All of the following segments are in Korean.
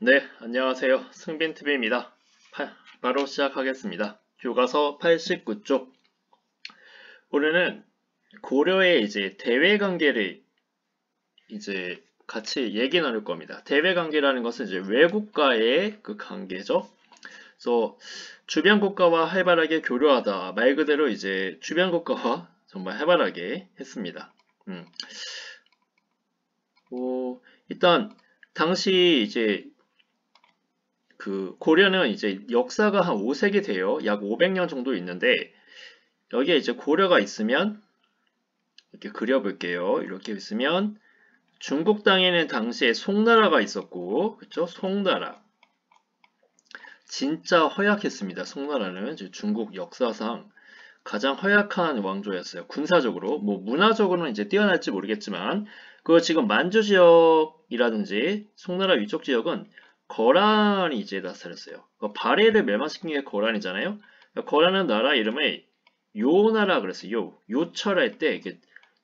네, 안녕하세요. 승빈TV입니다. 바로 시작하겠습니다. 교과서 89쪽. 올해는 고려의 이제 대외관계를 이제 같이 얘기 나눌 겁니다. 대외관계라는 것은 이제 외국과의 그 관계죠. 그래서 주변 국가와 활발하게 교류하다. 말 그대로 이제 주변 국가와 정말 활발하게 했습니다. 일단 당시 이제 그 고려는 이제 역사가 한 5세기 돼요. 약 500년 정도 있는데 여기에 이제 고려가 있으면 이렇게 그려볼게요. 이렇게 있으면 중국 땅에는 당시에 송나라가 있었고, 그쵸? 송나라. 진짜 허약했습니다. 송나라는 중국 역사상 가장 허약한 왕조였어요. 군사적으로, 뭐 문화적으로는 이제 뛰어날지 모르겠지만, 그 지금 만주 지역이라든지 송나라 위쪽 지역은 거란이 이제 나타났어요. 발해를 멸망시킨 게 거란이잖아요. 거란은 나라 이름을 요나라 그랬어요. 요철할 때 이게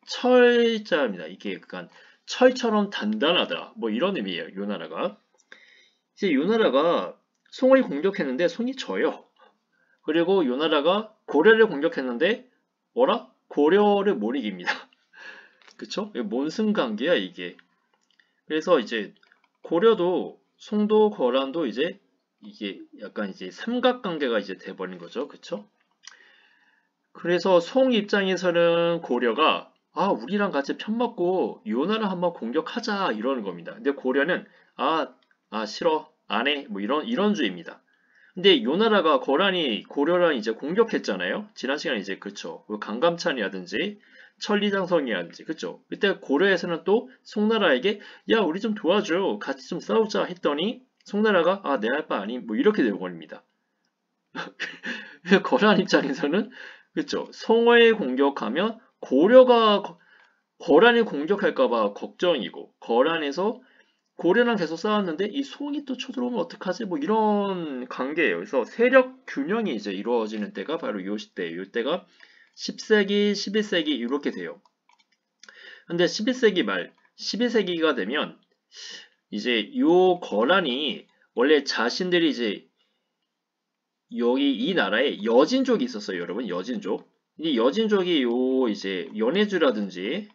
철자입니다. 이게 약간 철처럼 단단하다. 뭐 이런 의미예요. 요나라가. 이제 요나라가 송을 공격했는데 송이 져요. 그리고 요나라가 고려를 공격했는데 뭐라? 고려를 못 이깁니다. 그쵸? 몬승관계야 이게. 그래서 이제 고려도 송도 거란도 이제 이게 약간 이제 삼각관계가 이제 돼버린 거죠. 그쵸? 그래서 송 입장에서는 고려가 우리랑 같이 편먹고 요나라 한번 공격하자 이러는 겁니다. 근데 고려는 싫어 안 해 뭐 이런 주의입니다. 근데 요나라가 거란이 고려랑 이제 공격했잖아요. 지난 시간에 이제 그쵸. 강감찬이라든지 천리장성이라든지 그쵸. 그때 고려에서는 또 송나라에게 야 우리 좀 도와줘 같이 좀 싸우자 했더니 송나라가 내 할 바 아니 뭐 이렇게 되어버립니다. 거란 입장에서는 그쵸. 송을 공격하면 거란이 공격할까봐 걱정이고 거란에서 고려랑 계속 싸웠는데 이 송이 또 쳐들어오면 어떡하지? 뭐 이런 관계예요. 그래서 세력 균형이 이제 이루어지는 때가 바로 요 시대예요. 이때가 10세기, 11세기 이렇게 돼요. 근데 11세기 말, 12세기가 되면 이제 요 거란이 원래 자신들이 이제 여기 이 나라에 여진족이 있었어요, 여러분. 여진족. 이 여진족이 요 이제 연해주라든지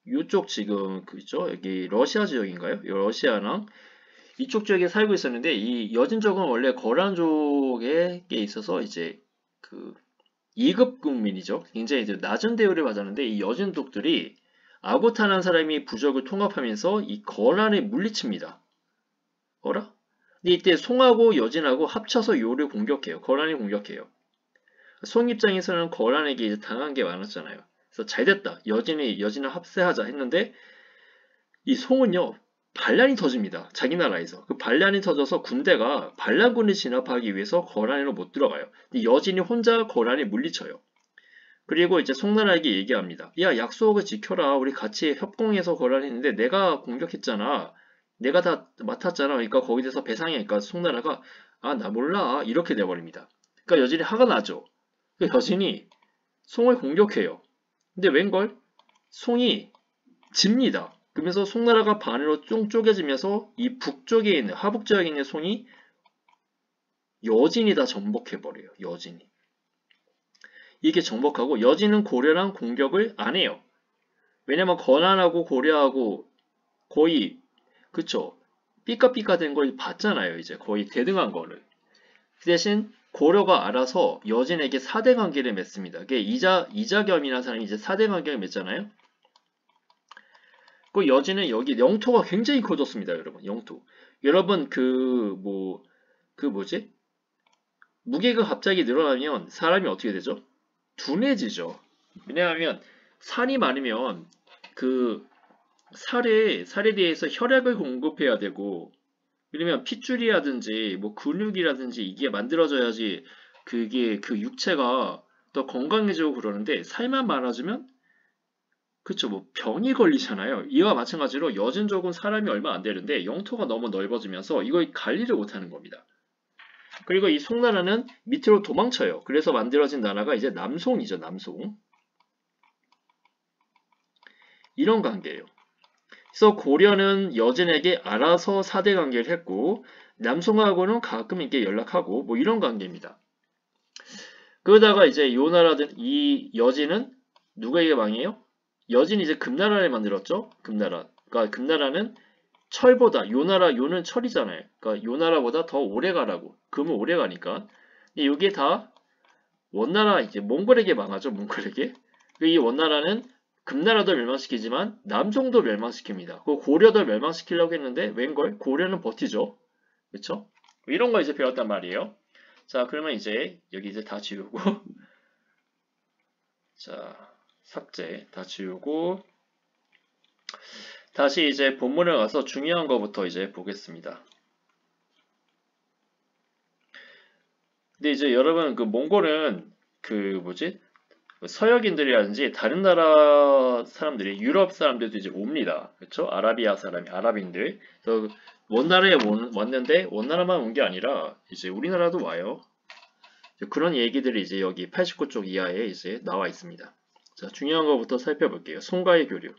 이쪽 지금 그죠? 여기 러시아 지역인가요? 러시아랑 이쪽 지역에 살고 있었는데 이 여진족은 원래 거란족에 있어서 이제 그 2급 국민이죠. 굉장히 이제 낮은 대우를 받았는데 이 여진족들이 아고타라는 사람이 부적을 통합하면서 이 거란을 물리칩니다. 어라? 근데 이때 송하고 여진하고 합쳐서 요를 공격해요. 거란이 공격해요. 송 입장에서는 거란에게 이제 당한 게 많았잖아요. 그래서 잘됐다. 여진을 합세하자 했는데 이 송은요 반란이 터집니다. 자기 나라에서. 그 반란이 터져서 군대가 반란군을 진압하기 위해서 거란으로 못 들어가요. 근데 여진이 혼자 거란을 물리쳐요. 그리고 이제 송나라에게 얘기합니다. 야 약속을 지켜라. 우리 같이 협공해서 거란했는데 내가 공격했잖아. 내가 다 맡았잖아. 그러니까 거기에 대해서 배상해. 그러니까 송나라가 나 몰라. 이렇게 돼버립니다. 그러니까 여진이 화가 나죠. 그 여진이 송을 공격해요. 근데 웬걸? 송이 집니다. 그러면서 송나라가 반으로 쫑 쪼개지면서 이 북쪽에 있는 하북 지역에 있는 송이 여진이 다 정복해버려요. 여진이. 이게 정복하고 여진은 고려랑 공격을 안 해요. 왜냐면 거란하고 고려하고 거의 그쵸. 삐까삐까 된 걸 봤잖아요. 이제 거의 대등한 거를. 그 대신 고려가 알아서 여진에게 4대 관계를 맺습니다. 그게 이자겸이라는 사람이 이제 4대 관계를 맺잖아요. 그 여진은 여기 영토가 굉장히 커졌습니다, 여러분. 영토. 여러분 뭐지? 무게가 갑자기 늘어나면 사람이 어떻게 되죠? 둔해지죠. 왜냐하면 산이 많으면 그 살에 대해서 혈액을 공급해야 되고 왜냐면 핏줄이라든지 뭐 근육이라든지 이게 만들어져야지 그게 그 육체가 더 건강해지고 그러는데 살만 많아지면 그쵸 뭐 병이 걸리잖아요. 이와 마찬가지로 여진족은 사람이 얼마 안 되는데 영토가 너무 넓어지면서 이걸 관리를 못하는 겁니다. 그리고 이 송나라는 밑으로 도망쳐요. 그래서 만들어진 나라가 이제 남송이죠. 남송. 이런 관계예요. 그래서 고려는 여진에게 알아서 사대 관계를 했고 남송하고는 가끔 이렇게 연락하고 뭐 이런 관계입니다. 그러다가 이제 요나라든 이 여진은 누구에게 망해요? 여진이 이제 금나라를 만들었죠. 금나라. 그러니까 금나라는 철보다 요나라 요는 철이잖아요. 그러니까 요나라보다 더 오래 가라고. 금은 오래 가니까. 이게 다 원나라 이제 몽골에게 망하죠. 몽골에게. 이 원나라는 금나라도 멸망시키지만 남송도 멸망시킵니다. 그 고려도 멸망시키려고 했는데 웬걸 고려는 버티죠. 그렇죠? 이런 거 이제 배웠단 말이에요. 자, 그러면 이제 여기 이제 다 지우고 자, 삭제 다 지우고 다시 이제 본문에 가서 중요한 거부터 이제 보겠습니다. 근데 이제 여러분 그 몽골은 그 뭐지? 서역인들이라든지 다른 나라 사람들이 유럽 사람들도 이제 옵니다. 그렇죠? 아라비아 사람이 아랍인들. 그래서 원나라에 왔는데 원나라만 온 게 아니라 이제 우리나라도 와요. 그런 얘기들이 이제 여기 89쪽 이하에 이제 나와 있습니다. 자, 중요한 것부터 살펴볼게요. 송과의 교류.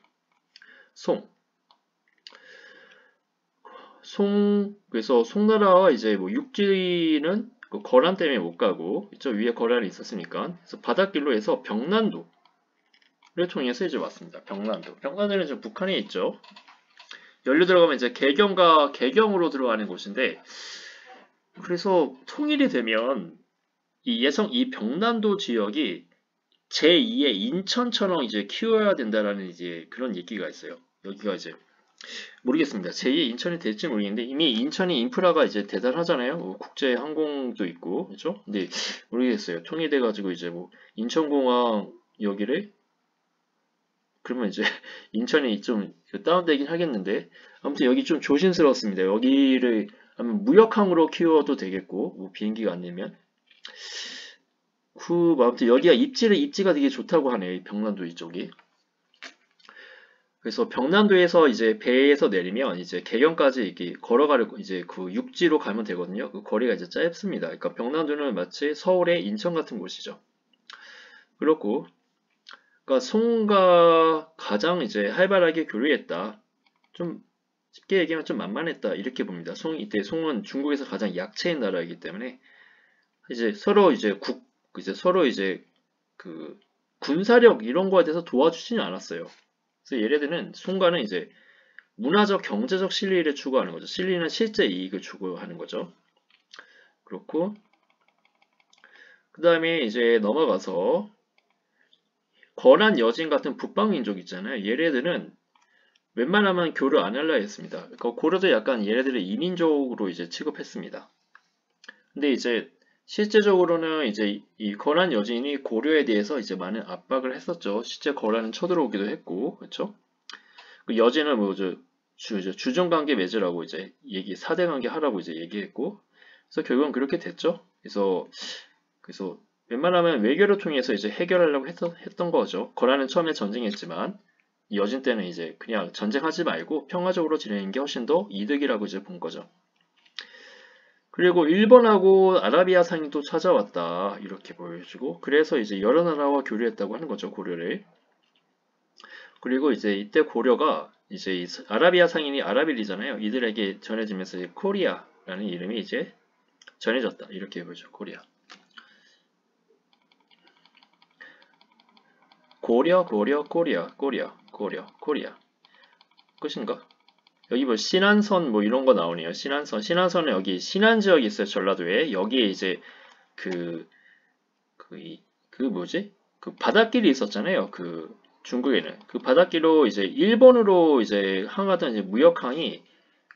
그래서 송나라와 이제 뭐 육지는 그 거란 때문에 못 가고, 저 위에 거란이 있었으니까. 그래서 바닷길로 해서 병난도를 통해서 이제 왔습니다. 병난도는 지금 북한에 있죠. 연료 들어가면 이제 개경과 개경으로 들어가는 곳인데, 그래서 통일이 되면 이 병난도 지역이 제2의 인천처럼 이제 키워야 된다라는 이제 그런 얘기가 있어요. 여기가 이제 모르겠습니다. 제2의 인천이 될지 모르겠는데 이미 인천이 인프라가 이제 대단하잖아요. 뭐 국제 항공도 있고, 그렇죠? 근데 모르겠어요. 통일돼 가지고 이제 뭐 인천공항 여기를 그러면 이제 인천이 좀 다운되긴 하겠는데 아무튼 여기 좀 조심스럽습니다. 여기를 아무튼 무역항으로 키워도 되겠고 뭐 비행기가 안 내면 아무튼 여기가 입지가 되게 좋다고 하네요. 이 병난도 이쪽이. 그래서 병난도에서 이제 배에서 내리면 이제 개경까지 이렇게 걸어가려고 이제 그 육지로 가면 되거든요. 그 거리가 이제 짧습니다. 그러니까 병난도는 마치 서울의 인천 같은 곳이죠. 그렇고, 그러니까 송과 가장 이제 활발하게 교류했다. 좀 쉽게 얘기하면 좀 만만했다 이렇게 봅니다. 이때 송은 중국에서 가장 약체인 나라이기 때문에 이제 서로 이제 그 군사력 이런 거에 대해서 도와주지는 않았어요. 그래서 얘네들은 송과는 이제 문화적, 경제적 실리를 추구하는 거죠. 실리는 실제 이익을 추구하는 거죠. 그렇고 그 다음에 이제 넘어가서 거란 여진 같은 북방민족 있잖아요. 얘네들은 웬만하면 교류 안 하려 했습니다. 그러니까 고려도 약간 얘네들을 이민족으로 이제 취급했습니다. 근데 이제 실제적으로는 이제 이 거란 여진이 고려에 대해서 이제 많은 압박을 했었죠. 실제 거란은 쳐들어오기도 했고, 그렇죠? 그 여진은 뭐 주종관계 맺으라고 이제 사대관계 하라고 이제 얘기했고, 그래서 결국은 그렇게 됐죠. 그래서 웬만하면 외교를 통해서 이제 해결하려고 했던 거죠. 거란은 처음에 전쟁했지만 여진 때는 이제 그냥 전쟁하지 말고 평화적으로 지내는 게 훨씬 더 이득이라고 이제 본 거죠. 그리고 일본하고 아라비아 상인도 찾아왔다 이렇게 보여주고 그래서 이제 여러 나라와 교류했다고 하는 거죠. 고려를. 그리고 이제 이때 고려가 이제 아라비아 상인이 아라빌이잖아요. 이들에게 전해지면서 이제 코리아라는 이름이 이제 전해졌다 이렇게 보죠. 코리아. 고려 코리아 끝인가? 여기 뭐 신안선 뭐 이런 거 나오네요. 신안선은 여기 신안 지역이 있어요. 전라도에 여기에 이제 그 뭐지? 그 바닷길이 있었잖아요. 그 중국에는 그 바닷길로 이제 일본으로 이제 항하던 이제 무역항이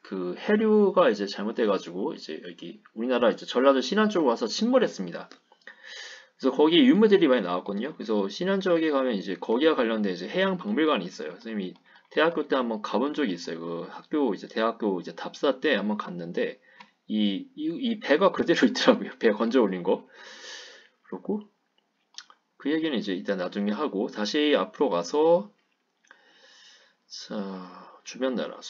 그 해류가 이제 잘못돼가지고 이제 여기 우리나라 이제 전라도 신안 쪽으로 와서 침몰했습니다. 그래서 거기 유물들이 많이 나왔거든요. 그래서 신안 지역에 가면 이제 거기와 관련된 이제 해양 박물관이 있어요. 선생님이 대학교 때 한번 가본 적이 있어요. 대학교 이제 답사 때 한번 갔는데 이 배가 그대로 있더라고요. 배 건져 올린 거. 그렇고 그 얘기는 이제 일단 나중에 하고 다시 앞으로 가서 자 주변 나라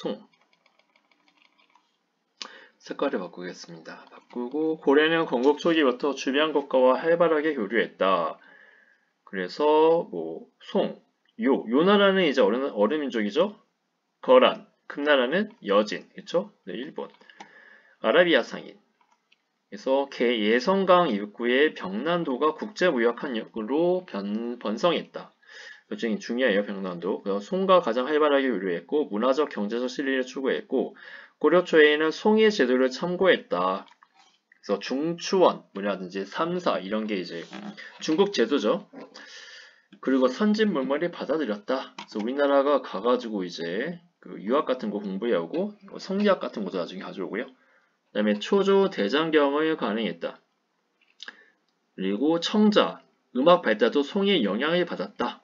색깔을 바꾸겠습니다. 바꾸고 고려는 건국 초기부터 주변 국가와 활발하게 교류했다. 그래서 요 나라는 이제 어느 민족이죠? 거란. 금나라는 여진, 그쵸? 네, 일본. 아라비아 상인. 그래서 예성강 입구의 벽난도가 국제무역항으로 번성했다. 굉장히 중요해요, 벽난도. 송가 가장 활발하게 유래했고 문화적, 경제적 실리를 추구했고 고려 초에는 송해 제도를 참고했다. 그래서 중추원, 뭐라든지 삼사 이런 게 이제 중국 제도죠. 그리고 선진 물물이 받아들였다. 그래서 우리나라가 가가지고 이제 그 유학 같은 거 공부해오고 성리학 같은 것도 나중에 가져오고요. 그 다음에 초조 대장경을 가능했다. 그리고 청자, 음악 발달도 송의 영향을 받았다.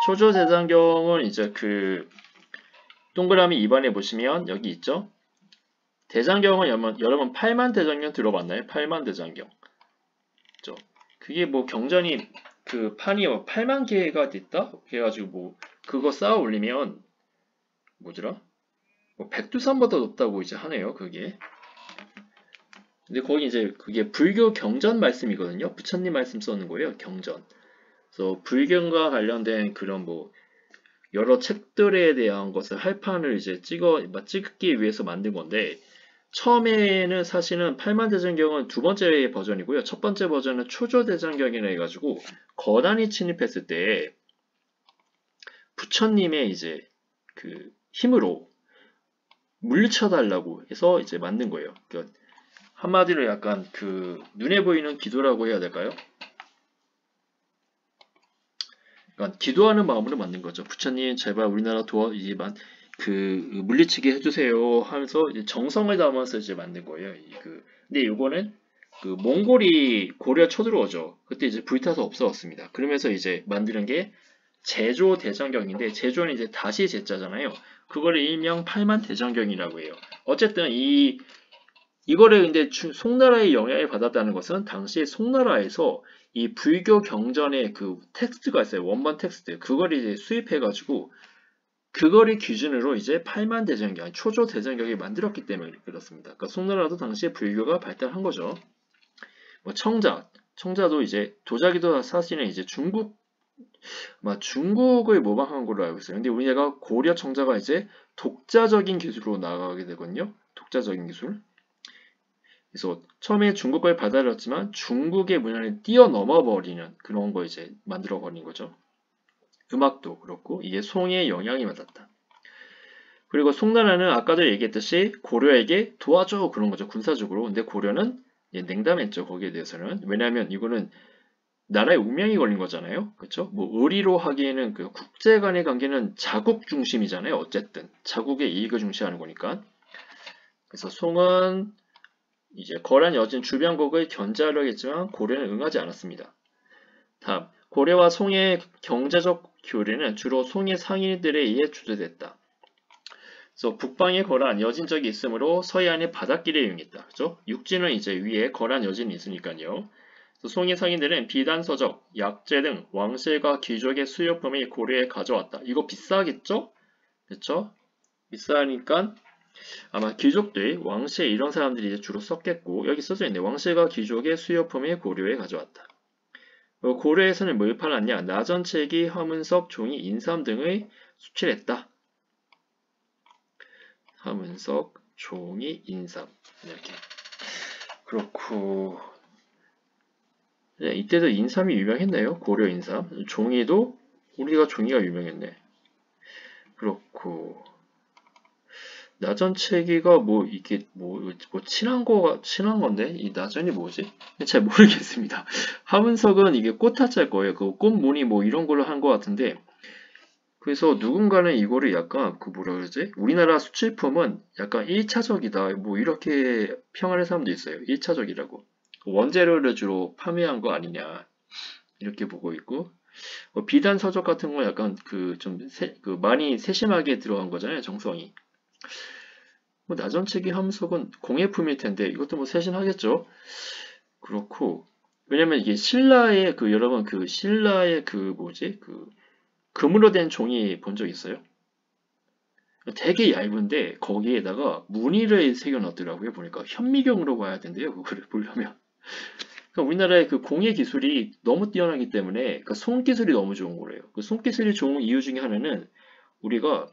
초조 대장경은 이제 그 동그라미 2번에 보시면 여기 있죠. 대장경은 여러분 8만 대장경 들어봤나요? 8만 대장경. 그죠? 그게 뭐 경전이 그 판이 8만 개가 됐다? 그래가지고 뭐 그거 쌓아 올리면 뭐더라? 뭐 백두산보다 높다고 이제 하네요. 그게. 근데 거기 이제 그게 불교 경전 말씀이거든요. 부처님 말씀 써는 거예요. 경전. 그래서 불경과 관련된 그런 뭐 여러 책들에 대한 것을 할판을 이제 찍기 위해서 만든 건데 처음에는 사실은 8만 대장경은 두 번째 버전이고요. 첫 번째 버전은 초조 대장경이라 해가지고 거단이 침입했을 때 부처님의 이제 그 힘으로 물리쳐달라고 해서 이제 만든 거예요. 그러니까 한마디로 약간 그 눈에 보이는 기도라고 해야 될까요? 그러니까 기도하는 마음으로 만든 거죠. 부처님 제발 우리나라 그 물리치게 해주세요 하면서 이제 정성을 담아서 이제 만든 거예요. 근데 이거는 그 몽골이 고려 쳐들어오죠. 그때 이제 불타서 없어졌습니다. 그러면서 이제 만드는 게 제조 대장경인데 제조는 이제 다시 제자잖아요. 그거를 일명 8만 대장경이라고 해요. 어쨌든 이거를 근데 송나라의 영향을 받았다는 것은 당시 송나라에서 이 불교 경전의 그 텍스트가 있어요. 원본 텍스트. 그걸 이제 수입해가지고 그거를 기준으로 이제 8만 대장경, 초조 대장경이 만들었기 때문에 그렇습니다. 그러니까 송나라도 당시에 불교가 발달한 거죠. 뭐 청자도 이제 도자기도 사실은 이제 중국을 모방한 걸로 알고 있어요. 근데 우리나라가 고려 청자가 이제 독자적인 기술로 나아가게 되거든요. 독자적인 기술. 그래서 처음에 중국 걸 받아들였지만 중국의 문화를 뛰어넘어 버리는 그런 거 이제 만들어 버린 거죠. 음악도 그렇고 이게 송의 영향이 받았다. 그리고 송나라는 아까도 얘기했듯이 고려에게 도와줘 그런 거죠. 군사적으로. 근데 고려는 냉담했죠. 거기에 대해서는. 왜냐하면 이거는 나라의 운명이 걸린 거잖아요. 그렇죠? 뭐 의리로 하기에는 그 국제 간의 관계는 자국 중심이잖아요. 어쨌든 자국의 이익을 중시하는 거니까. 그래서 송은 이제 거란 여진 주변국을 견제하려고 했지만 고려는 응하지 않았습니다. 다음, 고려와 송의 경제적 교류는 주로 송의 상인들에 의해 주도됐다. 그래서 북방에 거란 여진적이 있으므로 서해안의 바닷길에 이용했다. 그죠? 육지는 이제 위에 거란 여진이 있으니까요. 송의 상인들은 비단서적, 약재 등 왕실과 귀족의 수요품을 고려에 가져왔다. 이거 비싸겠죠? 그렇죠? 비싸니까 아마 귀족들, 왕실 이런 사람들이 이제 주로 썼겠고 여기 써져 있네. 왕실과 귀족의 수요품을 고려에 가져왔다. 고려에서는 뭘 팔았냐? 나전체기, 화문석, 종이, 인삼 등을 수출했다. 화문석, 종이, 인삼 이렇게. 그렇고 네, 이때도 인삼이 유명했네요. 고려 인삼. 종이도 우리가 종이가 유명했네. 그렇고 나전체기가 뭐 이게 뭐 친한 건데 이 나전이 뭐지? 잘 모르겠습니다. 화문석은 이게 꽃화자일 거예요. 그 꽃무늬 뭐 이런 걸로 한 것 같은데 그래서 누군가는 이거를 약간 그 뭐라 그러지? 우리나라 수출품은 약간 1차적이다 뭐 이렇게 평하는 사람도 있어요. 1차적이라고 원재료를 주로 판매한 거 아니냐 이렇게 보고 있고 비단 서적 같은 건 약간 그 좀 많이 세심하게 들어간 거잖아요. 정성이. 뭐 나전체기 함석은 공예품일 텐데 이것도 뭐 세심하겠죠. 그렇고 왜냐면 이게 신라의 그 여러분 그 신라의 그 뭐지 그 금으로 된 종이 본 적 있어요? 되게 얇은데 거기에다가 무늬를 새겨 넣더라고요. 보니까 현미경으로 봐야 된대요. 그거를 보려면. 그러니까 우리나라의 그 공예 기술이 너무 뛰어나기 때문에 그 손기술이 너무 좋은 거래요. 그 손기술이 좋은 이유 중에 하나는 우리가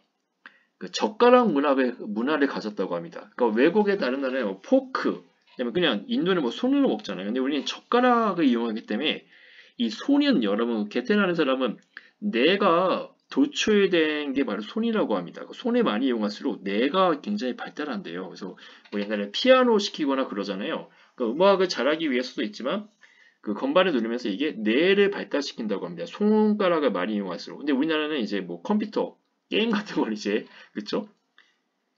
그 젓가락 문화를 가졌다고 합니다. 그러니까 외국의 다른 나라는 뭐 포크, 그다음에 그냥 인도는 뭐 손으로 먹잖아요. 근데 우리는 젓가락을 이용하기 때문에 이 손은 여러분 게테라는 사람은 뇌가 도출된 게 바로 손이라고 합니다. 손을 많이 이용할수록 뇌가 굉장히 발달한대요. 그래서 뭐 옛날에 피아노 시키거나 그러잖아요. 그러니까 음악을 잘하기 위해서도 있지만 그 건반을 누르면서 이게 뇌를 발달시킨다고 합니다. 손가락을 많이 이용할수록. 근데 우리나라는 이제 뭐 컴퓨터, 게임 같은 걸 이제, 그쵸?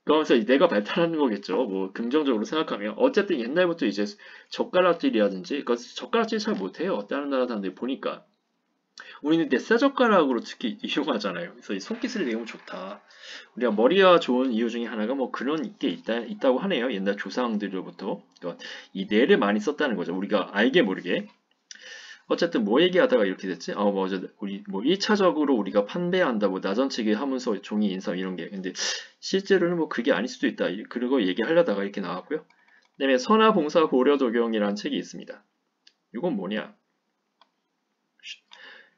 그러면서 뇌가 발달하는 거겠죠. 뭐 긍정적으로 생각하면. 어쨌든 옛날부터 이제 젓가락질이라든지, 그러니까 젓가락질 잘 못해요. 다른 나라 사람들 보니까. 우리는 근데 쇠젓가락으로 특히 이용하잖아요. 그래서 이 손기술이 너무 좋다. 우리가 머리가 좋은 이유 중에 하나가 뭐 그런 게 있다고 하네요. 옛날 조상들로부터. 그러니까 이 뇌를 많이 썼다는 거죠. 우리가 알게 모르게. 어쨌든 뭐 얘기하다가 이렇게 됐지? 맞아. 우리 뭐 1차적으로 우리가 판배한다고 나전치기 하면서 종이 인사 이런 게. 근데 실제로는 뭐 그게 아닐 수도 있다. 그리고 얘기하려다가 이렇게 나왔고요. 그다음에 선화봉사 고려도경이라는 책이 있습니다. 이건 뭐냐?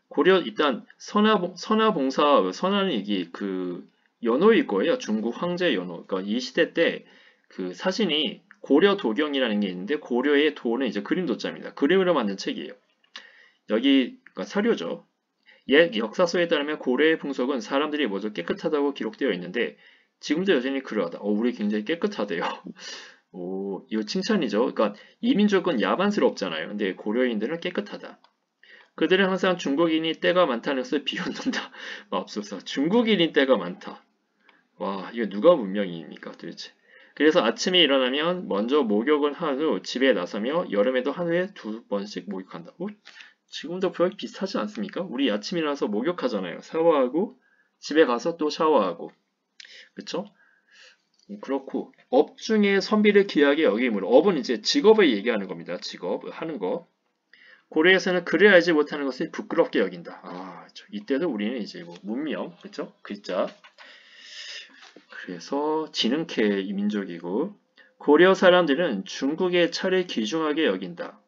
고려 일단 선화봉사 선화는 이게 그 연호일 거예요. 중국 황제 연호. 그러니까 이 시대 때 그 사신이 고려 도경이라는 게 있는데 고려의 도는 이제 그림 도자입니다. 그림으로 만든 책이에요. 여기 그러니까 사료죠. 옛 역사서에 따르면 고려의 풍속은 사람들이 모두 깨끗하다고 기록되어 있는데 지금도 여전히 그러하다. 우리 굉장히 깨끗하대요. 오, 이거 칭찬이죠. 그러니까 이민족은 야만스럽잖아요. 근데 고려인들은 깨끗하다. 그들은 항상 중국인이 때가 많다는 것을 비웃는다. 맙소사. 중국인인 때가 많다. 와, 이거 누가 문명입니까 도대체. 그래서 아침에 일어나면 먼저 목욕을 한 후 집에 나서며 여름에도 하루에 2번씩 목욕한다. 지금도 거의 비슷하지 않습니까? 우리 아침에 일어나서 목욕하잖아요. 샤워하고 집에 가서 또 샤워하고. 그쵸? 그렇고 업 중에 선비를 귀하게 여김으로 업은 이제 직업을 얘기하는 겁니다. 직업 하는 거. 고려에서는 글을 알지 못하는 것을 부끄럽게 여긴다. 이때도 우리는 이제 뭐 문명, 그쵸? 글자. 그래서 지능캐 민족이고 고려 사람들은 중국의 차를 귀중하게 여긴다.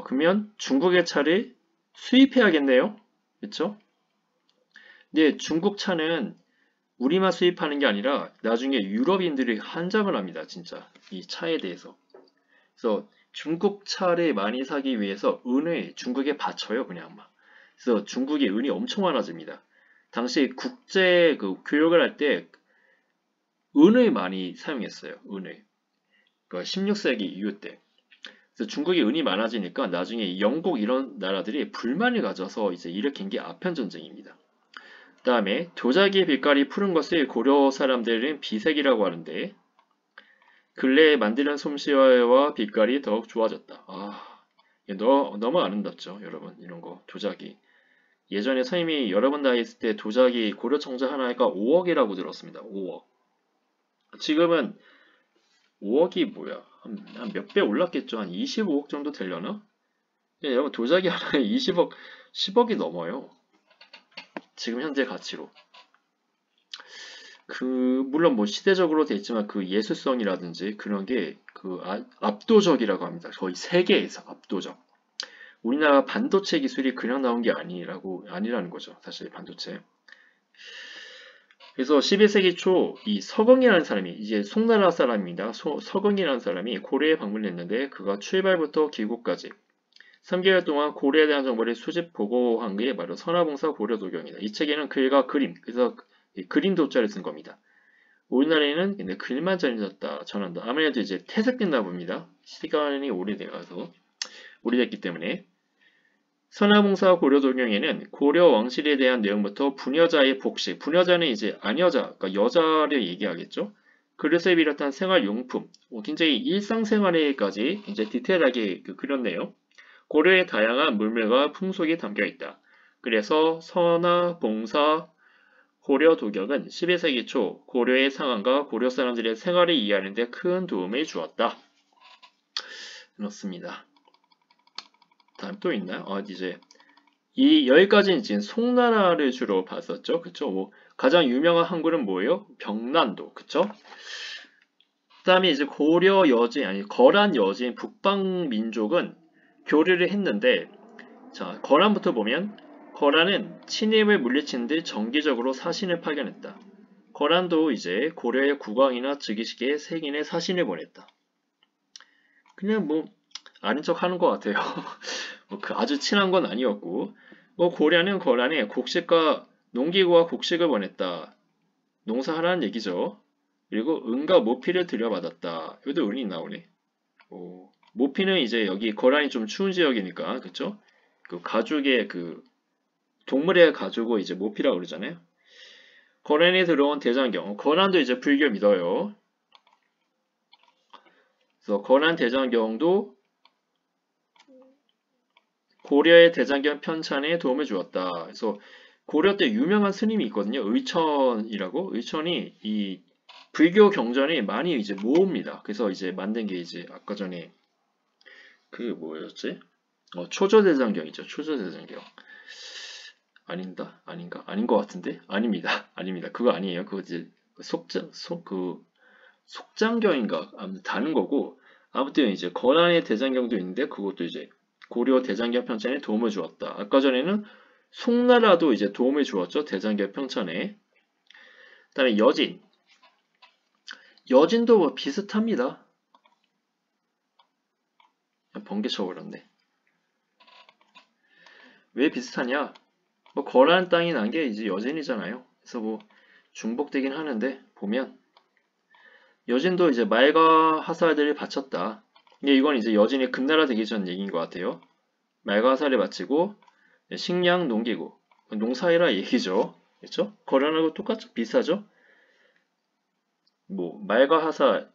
그러면 중국의 차를 수입해야겠네요. 그쵸? 근데 중국 차는 우리만 수입하는 게 아니라 나중에 유럽인들이 환장을 합니다. 진짜 이 차에 대해서. 그래서 중국 차를 많이 사기 위해서 은을 중국에 바쳐요. 그냥 막. 그래서 중국이 은이 엄청 많아집니다. 당시 국제 그 교역을 할 때 은을 많이 사용했어요. 은을. 그러니까 16세기 이후 때. 그래서 중국이 은이 많아지니까 나중에 영국 이런 나라들이 불만을 가져서 이제 일으킨 게 아편전쟁입니다. 그 다음에 도자기 빛깔이 푸른 것을 고려 사람들은 비색이라고 하는데 근래에 만드는 솜씨와 빛깔이 더욱 좋아졌다. 너무 아름답죠, 여러분. 이런 거 도자기. 예전에 선생님이 여러 번 다녔을 때 도자기 고려 청자 하나가 5억이라고 들었습니다. 5억. 지금은 5억이 뭐야? 한 몇 배 올랐겠죠? 한 25억 정도 되려나? 여러분 도자기 하나에 20억, 10억이 넘어요. 지금 현재 가치로. 물론 뭐 시대적으로 돼 있지만 그 예술성이라든지 그런 게 압도적이라고 합니다. 거의 세계에서 압도적. 우리나라 반도체 기술이 그냥 나온 게 아니라는 거죠. 사실 반도체. 그래서 11세기 초 이 서경이라는 사람이 이제 송나라 사람입니다. 서경이라는 사람이 고려에 방문했는데 그가 출발부터 귀국까지 3개월 동안 고려에 대한 정보를 수집 보고한 게 바로 선화봉사 고려도경이다. 이 책에는 글과 그림, 그래서 그림 도자를 쓴 겁니다. 우리나라에는 근데 글만 전한다. 아무래도 이제 퇴색됐나 봅니다. 시간이 오래됐기 때문에. 선화봉사 고려도경에는 고려 왕실에 대한 내용부터 부녀자의 복식, 부녀자는 이제 아녀자, 그러니까 여자를 얘기하겠죠. 그릇을 비롯한 생활용품, 굉장히 일상생활에까지 굉장히 디테일하게 그렸네요. 고려의 다양한 물물과 풍속이 담겨 있다. 그래서 선화봉사 고려도경은 11세기 초 고려의 상황과 고려 사람들의 생활을 이해하는 데 큰 도움을 주었다. 그렇습니다. 다음 또 있나요? 이제 여기까지는 지금 송나라를 주로 봤었죠. 그쵸? 가장 유명한 한글은 뭐예요? 병난도. 그쵸? 그 다음에 이제 거란 여진 북방 민족은 교류를 했는데, 자, 거란부터 보면, 거란은 친임을 물리친 데 정기적으로 사신을 파견했다. 거란도 이제 고려의 국왕이나 즉위식에 색인의 사신을 보냈다. 그냥 뭐 아는 척 하는 것 같아요. 뭐 그 아주 친한 건 아니었고, 뭐 고려는 거란에 곡식과 농기구와 곡식을 보냈다. 농사하라는 얘기죠. 그리고 은과 모피를 들여받았다. 여기도 은이 나오네. 모피는 이제 여기 거란이 좀 추운 지역이니까, 그쵸? 그 가죽의 그 동물의 가죽을 이제 모피라고 그러잖아요. 거란에 들어온 대장경. 거란도 이제 불교 믿어요. 그래서 거란 대장경도 고려의 대장경 편찬에 도움을 주었다. 그래서 고려 때 유명한 스님이 있거든요. 의천이라고. 의천이 이 불교 경전에 많이 이제 모읍니다. 그래서 이제 만든 게 이제 아까 전에 그 뭐였지? 초조대장경이죠. 초조대장경. 아닌가? 아닌가? 아닌 것 같은데? 아닙니다. 아닙니다. 그거 아니에요. 그거 이제 속장경인가? 아무튼 다른 거고. 아무튼 이제 거란의 대장경도 있는데 그것도 이제 고려 대장경 편찬에 도움을 주었다. 아까 전에는 송나라도 이제 도움을 주었죠. 대장경 편찬에. 그다음에 여진. 여진도 뭐 비슷합니다. 번개 쳐버렸네. 왜 비슷하냐? 뭐 거란 땅이 난 게 이제 여진이잖아요. 그래서 뭐 중복되긴 하는데 보면 여진도 이제 말과 하사들을 바쳤다. 근데 이건 이제 여진이 금나라 되기 전 얘기인 것 같아요. 말과 하사를 바치고 식량, 농기구, 농사해라 얘기죠. 그렇죠? 거란하고 똑같죠? 비슷하죠? 뭐 말과 하사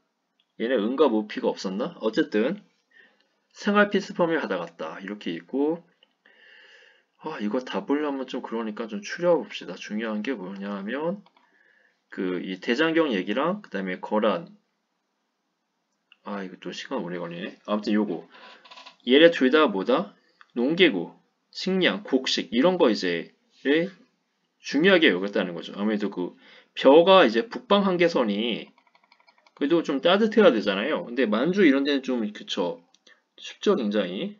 얘네 은과 모피가 없었나? 어쨌든 생활 필수품을 가져갔다. 이렇게 있고 이거 다 보려면 좀 그러니까 좀 추려봅시다. 중요한 게 뭐냐 하면 그 이 대장경 얘기랑 그 다음에 거란 이거 또 시간 오래 걸리네. 아무튼 요거 얘네 둘 다 뭐다? 농기구, 식량, 곡식 이런 거 이제 중요하게 여겼다는 거죠. 아무래도 그 벼가 이제 북방 한계선이 그래도 좀 따뜻해야 되잖아요. 근데 만주 이런 데는 좀 그쵸 춥죠 굉장히.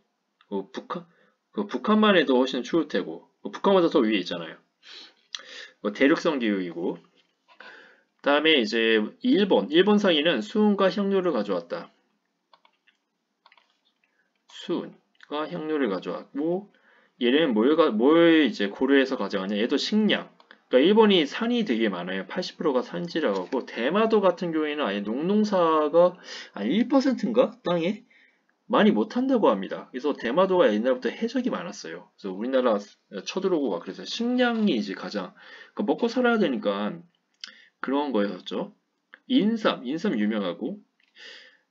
북한만 해도 훨씬 추울 테고 북한보다 더 위에 있잖아요. 대륙성 기후이고 다음에 이제 일본 상인은 수은과 향료를 가져왔다. 수은과 향료를 가져왔고 얘는 뭘 이제 고려해서 가져가냐? 얘도 식량. 그러니까 일본이 산이 되게 많아요. 80%가 산지라고 하고 대마도 같은 경우에는 아예 농농사가 1%인가? 땅에 많이 못한다고 합니다. 그래서 대마도가 옛날부터 해적이 많았어요. 그래서 우리나라 쳐들어오고 막 그래서 식량이 이제 가장 그러니까 먹고 살아야 되니까 그런 거였죠. 인삼 유명하고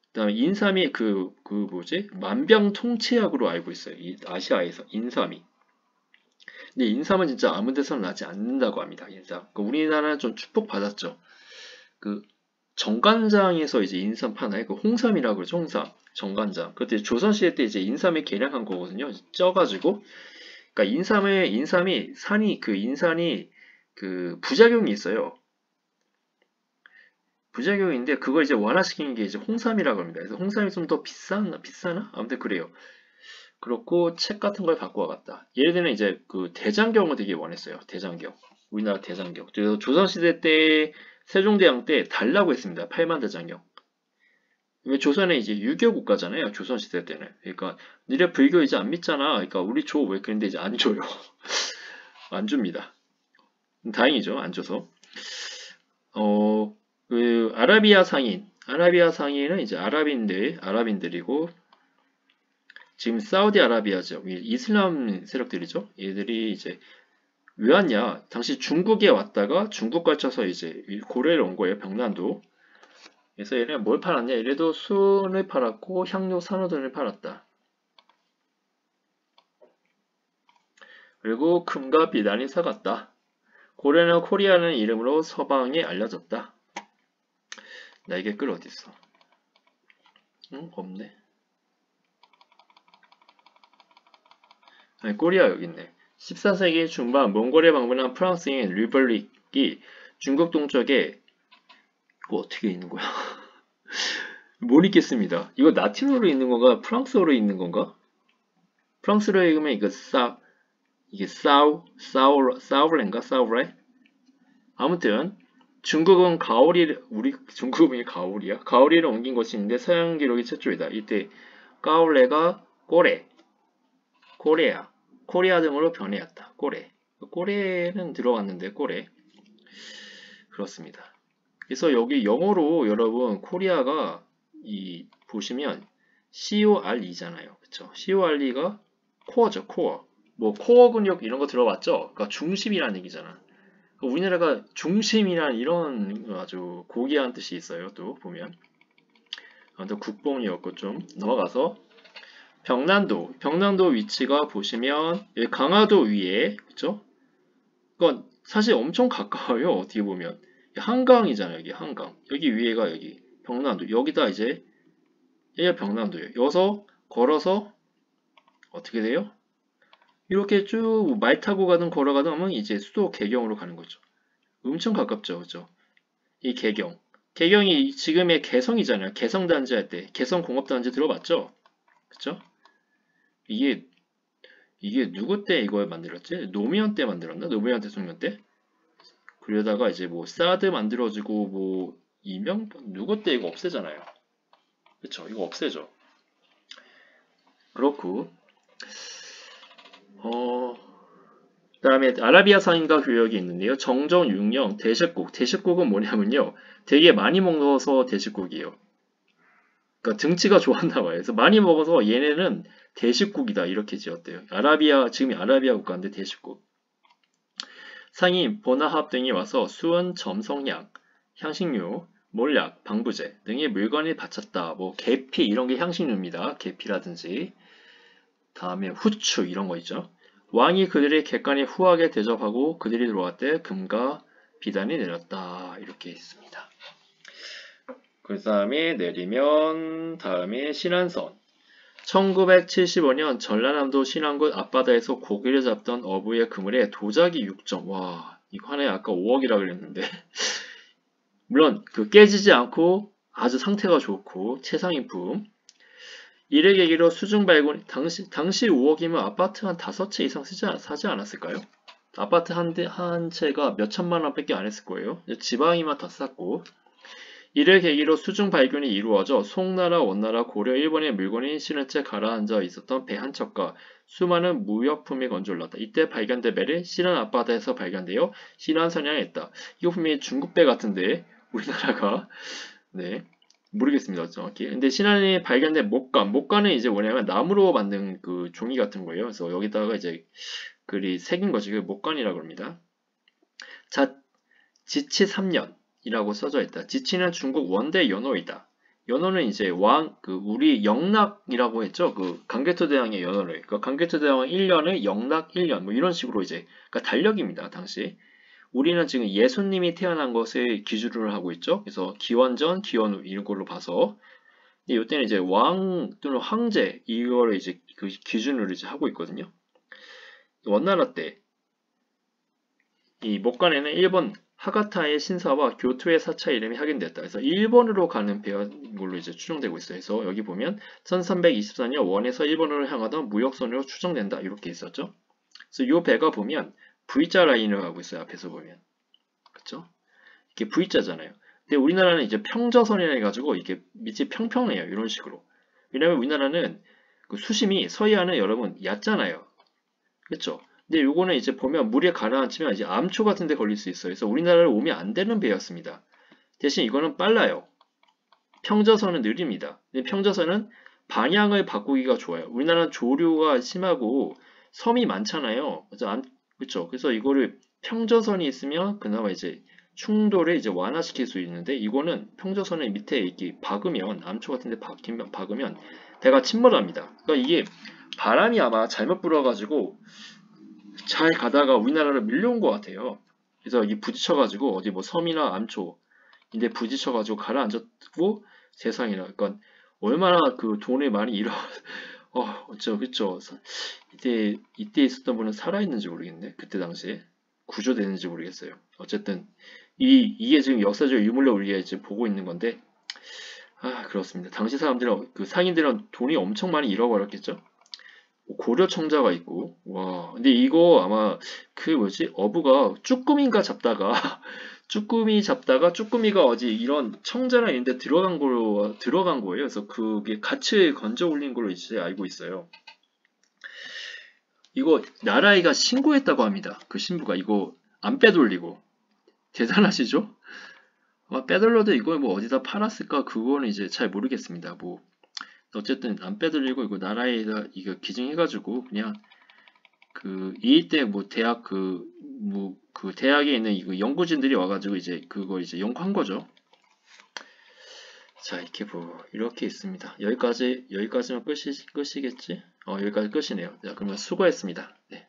그다음에 인삼이 그 뭐지? 만병통치약으로 알고 있어요. 이 아시아에서 인삼이. 근데 인삼은 진짜 아무 데서나 나지 않는다고 합니다. 인삼. 그러니까 우리나라는 좀 축복받았죠. 그 정관장에서 이제 인삼 파나요? 그 홍삼이라고 그러죠. 홍삼. 정관장. 그때 조선시대 때 이제 인삼을 개량한 거거든요. 쪄가지고. 그러니까 인삼이 그 부작용이 있어요. 부작용인데 그걸 이제 완화시키는 게 이제 홍삼이라고 합니다. 그래서 홍삼이 좀 더 비싸나? 아무튼 그래요. 그렇고 책 같은 걸 갖고 와갔다. 예를 들면 이제 그 대장경을 되게 원했어요. 대장경. 우리나라 대장경. 그래서 조선시대 때 세종대왕 때 달라고 했습니다. 8만 대장경. 왜 조선에 이제 유교 국가잖아요. 조선시대 때는. 그러니까 니네 불교 이제 안 믿잖아. 그러니까 우리 줘. 왜 그런데 이제 안 줘요. 안 줍니다. 다행이죠. 안 줘서. 그 아라비아 상인은 이제 아랍인들이고 지금 사우디아라비아죠. 이슬람 세력들이죠. 얘들이 이제 왜 왔냐? 당시 중국에 왔다가 중국 걸쳐서 이제 고려를 온 거예요. 병난도. 그래서 얘네가 뭘 팔았냐? 얘네도 순을 팔았고 향료 산호 등을 팔았다. 그리고 금과 비단이 사갔다. 고려는 코리아는 이름으로 서방에 알려졌다. 나에게 끌 어딨어? 응? 없네. 아니, 코리아 여기 있네. 14세기 중반 몽골에 방문한 프랑스인 르벌릭이 중국 동쪽에 이거 어떻게 있는 거야? 못 읽겠습니다. 이거 라틴어로 있는 건가? 프랑스어로 있는 건가? 프랑스어로 읽으면 이게 사우레인가? 사우레? 아무튼 중국은 가오리, 우리 중국이 가오리야? 가오리를 옮긴 곳이 있는데 서양 기록이 최초이다. 이때 가올레가 꼬레, 코레아, 코리아 등으로 변해왔다. 꼬레. 꼬레는 들어갔는데 꼬레. 그렇습니다. 그래서 여기 영어로 여러분 코리아가 이 보시면 CORE잖아요. 그쵸? CORE가 코어죠, 코어. 뭐 코어 근육 이런 거 들어봤죠? 그러니까 중심이라는 얘기잖아. 우리나라가 중심이란 이런 아주 고귀한 뜻이 있어요. 또 보면 아무튼 국뽕이었고 좀 넘어가서 병난도 위치가 보시면 여기 강화도 위에 그쵸? 그건 사실 엄청 가까워요. 어떻게 보면 한강이잖아요. 여기 한강. 여기 위에가 여기 병난도. 여기다 이제 여기가 병난도예요. 여기서 걸어서 어떻게 돼요? 이렇게 쭉 말 타고 가든 걸어가든 하면 이제 수도 개경으로 가는 거죠. 엄청 가깝죠. 그죠? 이 개경. 개경이 지금의 개성이잖아요. 개성단지 할 때. 개성공업단지 들어봤죠? 그쵸? 이게, 이게 누구 때 이걸 만들었지? 노무현 때 만들었나? 노무현 대통령 때? 그러다가 이제 뭐 사드 만들어지고 뭐 누구 때 이거 없애잖아요. 그쵸? 이거 없애죠. 그렇고, 그다음에 아라비아 상인가 교역이 있는데요. 정정 6령 대식국. 대식국은 뭐냐면요. 되게 많이 먹어서 대식국이에요. 그러니까 등치가 좋았나 봐요. 그래서 많이 먹어서 얘네는 대식국이다 이렇게 지었대요. 지금이 아라비아 국가인데 대식국. 상인, 보나합 등이 와서 수은, 점성향, 향신료, 몰약, 방부제 등의 물건을 바쳤다. 뭐 계피 이런 게 향신료입니다. 계피라든지 다음에 후추 이런 거 있죠. 왕이 그들의 객관에 후하게 대접하고 그들이 들어왔을 때 금과 비단이 내렸다. 이렇게 있습니다. 그 다음에 내리면 다음에 신안선 1975년 전라남도 신안군 앞바다에서 고기를 잡던 어부의 그물에 도자기 6점. 와, 이거 하나에 아까 5억이라 그랬는데 물론 그 깨지지 않고 아주 상태가 좋고 최상위품. 이를 계기로 수중 발굴 당시 5억이면 아파트 한 5채 이상 사지 않았을까요? 아파트 한 채가 몇 천만 원밖에 안 했을 거예요. 지방이만 다 쌌고 이를 계기로 수중 발견이 이루어져 송나라, 원나라, 고려, 일본의 물건이 실은 채 가라앉아 있었던 배 한 척과 수많은 무역품이 건져올랐다. 이때 발견된 배를 신안 앞바다에서 발견되어 신안 선양했다. 이거 분명히 중국 배 같은데 우리나라가 네 모르겠습니다 정확히. 근데 신안에 발견된 목간은 이제 뭐냐면 나무로 만든 그 종이 같은 거예요. 그래서 여기다가 이제 글이 새긴 것이 그 목간이라고 합니다. 자, 지치 3년 이라고 써져 있다. 지치는 중국 원대 연호이다. 연호는 이제 우리 영락이라고 했죠. 그 강개토대왕의 연호를. 그 강개토대왕은 1년을 영락 1년, 뭐 이런 식으로 이제, 그러니까 달력입니다. 당시. 우리는 지금 예수님이 태어난 것을 기준으로 하고 있죠. 그래서 기원전, 기원후 이런 걸로 봐서. 근데 이때는 이제 왕 또는 황제 이거를 이제 그 기준으로 이제 하고 있거든요. 원나라 때 이 목간에는 일본 하가타의 신사와 교토의 사차 이름이 확인됐다. 그래서 일본으로 가는 배인 걸로 이제 추정되고 있어요. 그래서 여기 보면 1324년 원에서 일본으로 향하던 무역선으로 추정된다. 이렇게 있었죠. 그래서 이 배가 보면 V자 라인을 하고 있어요. 앞에서 보면. 그렇죠? 이게 V자잖아요. 근데 우리나라는 이제 평저선이라 해가지고 이게 밑이 평평해요. 이런 식으로. 왜냐면 우리나라는 그 수심이 서해안은 여러분 얕잖아요. 그렇죠? 근데 요거는 이제 보면 물에 가라앉히면 이제 암초 같은 데 걸릴 수 있어요. 그래서 우리나라를 오면 안 되는 배였습니다. 대신 이거는 빨라요. 평저선은 느립니다. 근데 평저선은 방향을 바꾸기가 좋아요. 우리나라는 조류가 심하고 섬이 많잖아요. 그렇죠? 그래서 이거를 평저선이 있으면 그나마 이제 충돌을 이제 완화시킬 수 있는데 이거는 평저선의 밑에 이렇게 박으면 암초 같은 데 박으면 배가 침몰합니다. 그러니까 이게 바람이 아마 잘못 불어가지고 잘 가다가 우리나라로 밀려온 것 같아요. 그래서 이 부딪혀가지고 어디 뭐 섬이나 암초인데 부딪혀가지고 가라앉았고 세상에나 그러니까 얼마나 그 돈을 많이 그쵸. 이때 있었던 분은 살아있는지 모르겠네. 그때 당시에 구조되는지 모르겠어요. 어쨌든 이게 지금 역사적 유물로 우리가 이제 보고 있는 건데 그렇습니다. 당시 사람들은 그 상인들은 돈이 엄청 많이 잃어버렸겠죠. 고려 청자가 있고 와 근데 이거 아마 그 뭐지 어부가 쭈꾸미인가 잡다가 쭈꾸미 잡다가 쭈꾸미가 어디 이런 청자랑 이런 데 들어간 거예요. 그래서 그게 같이 건져 올린 걸로 이제 알고 있어요. 이거 나라이가 신고했다고 합니다. 그 신부가 이거 안 빼돌리고. 대단하시죠? 빼돌려도 이걸 뭐 어디다 팔았을까? 그거는 이제 잘 모르겠습니다. 뭐 어쨌든 안 빼돌리고 이거 나라에다 이거 기증해가지고 그냥 그 이때 뭐 대학 그 대학에 있는 이거 연구진들이 와가지고 이제 그거 이제 연구한 거죠. 자, 이렇게 이렇게 있습니다. 여기까지만 끝이겠지? 여기까지 끝이네요. 자, 그러면 수고했습니다. 네.